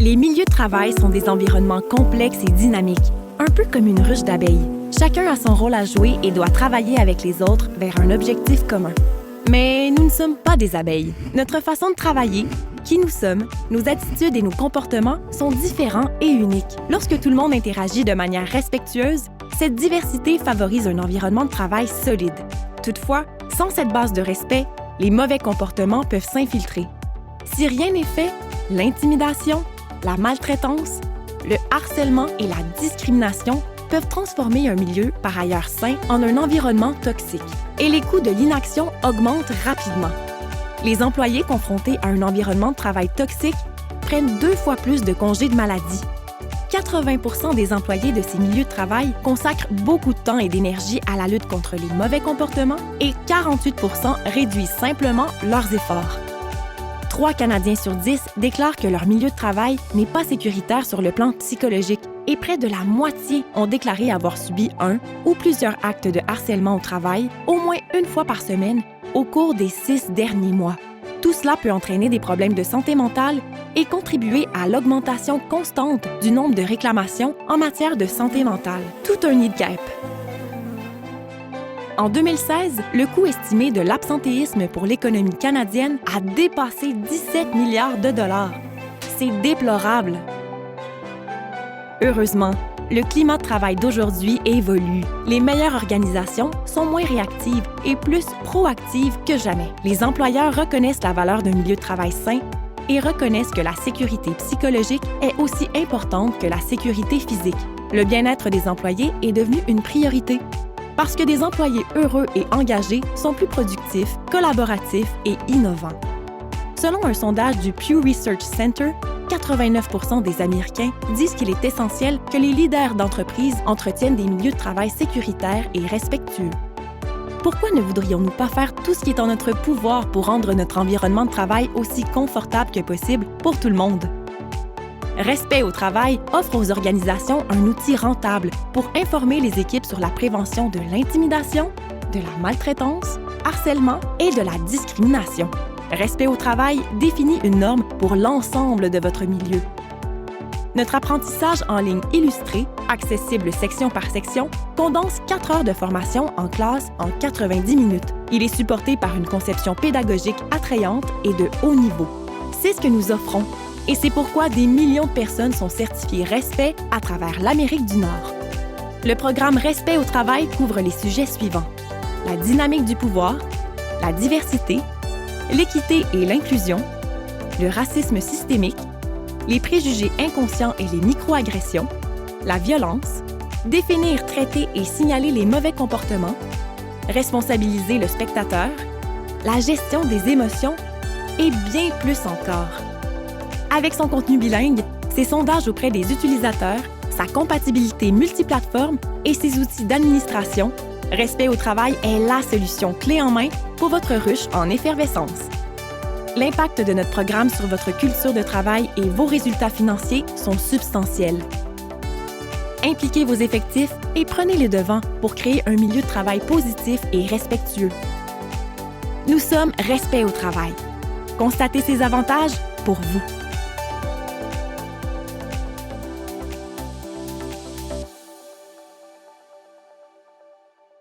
Les milieux de travail sont des environnements complexes et dynamiques, un peu comme une ruche d'abeilles. Chacun a son rôle à jouer et doit travailler avec les autres vers un objectif commun. Mais nous ne sommes pas des abeilles. Notre façon de travailler, qui nous sommes, nos attitudes et nos comportements sont différents et uniques. Lorsque tout le monde interagit de manière respectueuse, cette diversité favorise un environnement de travail solide. Toutefois, sans cette base de respect, les mauvais comportements peuvent s'infiltrer. Si rien n'est fait, l'intimidation, la maltraitance, le harcèlement et la discrimination peuvent transformer un milieu, par ailleurs sain, en un environnement toxique. Et les coûts de l'inaction augmentent rapidement. Les employés confrontés à un environnement de travail toxique prennent 2 fois plus de congés de maladie. 80% des employés de ces milieux de travail consacrent beaucoup de temps et d'énergie à la lutte contre les mauvais comportements et 48% réduisent simplement leurs efforts. 3 Canadiens sur 10 déclarent que leur milieu de travail n'est pas sécuritaire sur le plan psychologique et près de la moitié ont déclaré avoir subi un ou plusieurs actes de harcèlement au travail au moins une fois par semaine au cours des 6 derniers mois. Tout cela peut entraîner des problèmes de santé mentale et contribuer à l'augmentation constante du nombre de réclamations en matière de santé mentale. Tout un nid de guêpes. En 2016, le coût estimé de l'absentéisme pour l'économie canadienne a dépassé 17 milliards de dollars. C'est déplorable. Heureusement, le climat de travail d'aujourd'hui évolue. Les meilleures organisations sont moins réactives et plus proactives que jamais. Les employeurs reconnaissent la valeur d'un milieu de travail sain et reconnaissent que la sécurité psychologique est aussi importante que la sécurité physique. Le bien-être des employés est devenu une priorité. Parce que des employés heureux et engagés sont plus productifs, collaboratifs et innovants. Selon un sondage du Pew Research Center, 89% des Américains disent qu'il est essentiel que les leaders d'entreprise entretiennent des milieux de travail sécuritaires et respectueux. Pourquoi ne voudrions-nous pas faire tout ce qui est en notre pouvoir pour rendre notre environnement de travail aussi confortable que possible pour tout le monde? Respect au travail offre aux organisations un outil rentable pour informer les équipes sur la prévention de l'intimidation, de la maltraitance, harcèlement et de la discrimination. Respect au travail définit une norme pour l'ensemble de votre milieu. Notre apprentissage en ligne illustré, accessible section par section, condense 4 heures de formation en classe en 90 minutes. Il est supporté par une conception pédagogique attrayante et de haut niveau. C'est ce que nous offrons. Et c'est pourquoi des millions de personnes sont certifiées Respect à travers l'Amérique du Nord. Le programme Respect au travail couvre les sujets suivants: la dynamique du pouvoir, la diversité, l'équité et l'inclusion, le racisme systémique, les préjugés inconscients et les microagressions, la violence, définir, traiter et signaler les mauvais comportements, responsabiliser le spectateur, la gestion des émotions et bien plus encore. Avec son contenu bilingue, ses sondages auprès des utilisateurs, sa compatibilité multiplateforme et ses outils d'administration, Respect au travail est la solution clé en main pour votre ruche en effervescence. L'impact de notre programme sur votre culture de travail et vos résultats financiers sont substantiels. Impliquez vos effectifs et prenez les devants pour créer un milieu de travail positif et respectueux. Nous sommes Respect au travail. Constatez ces avantages pour vous.